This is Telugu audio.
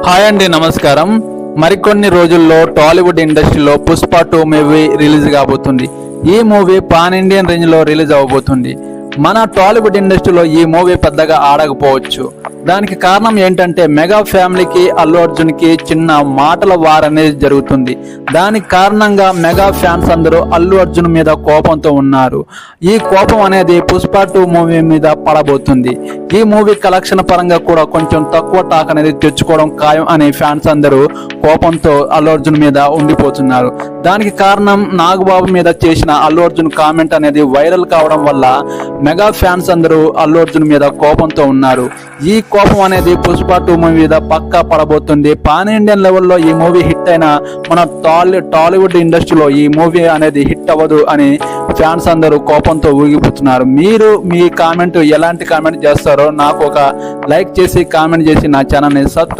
హాయ్ అండి, నమస్కారం. మరికొన్ని రోజుల్లో టాలీవుడ్ ఇండస్ట్రీలో పుష్ప 2 మూవీ రిలీజ్ కాబోతుంది. ఈ మూవీ పాన్ ఇండియన్ రేంజ్ లో రిలీజ్ అవబోతుంది. మన టాలీవుడ్ ఇండస్ట్రీలో ఈ మూవీ పెద్దగా ఆడకపోవచ్చు. దానికి కారణం ఏంటంటే మెగా ఫ్యామిలీకి అల్లు అర్జున్ కి చిన్న మాటల వార్ అనేది జరుగుతుంది. దానికి కారణంగా మెగా ఫ్యాన్స్ అందరూ అల్లు అర్జున్ మీద కోపంతో ఉన్నారు. ఈ కోపం అనేది పుష్ప 2 మూవీ మీద పడబోతుంది. ఈ మూవీ కలెక్షన్ పరంగా కూడా కొంచెం తక్కువ టాక్ అనేది తెచ్చుకోవడం ఖాయం అని ఫ్యాన్స్ అందరూ కోపంతో అల్లు అర్జున్ మీద ఉండిపోతున్నారు. దానికి కారణం నాగబాబు మీద చేసిన అల్లు అర్జున్ కామెంట్ అనేది వైరల్ కావడం వల్ల మెగా ఫ్యాన్స్ అందరూ అల్లు అర్జున్ మీద కోపంతో ఉన్నారు. ఈ కోపం అనేది పుష్ప 2 మూవీ మీద పక్కా పడబోతుంది. పాన్ ఇండియన్ లెవెల్లో ఈ మూవీ హిట్ అయినా మన టాలీవుడ్ ఇండస్ట్రీలో ఈ మూవీ అనేది హిట్ అవ్వదు అని ఫ్యాన్స్ అందరూ కోపంతో ఊగిపోతున్నారు. మీరు మీ కామెంట్ ఎలాంటి కామెంట్ చేస్తారో నాకు ఒక లైక్ చేసి కామెంట్ చేసి నా ఛానల్ని సబ్స్క్రైబ్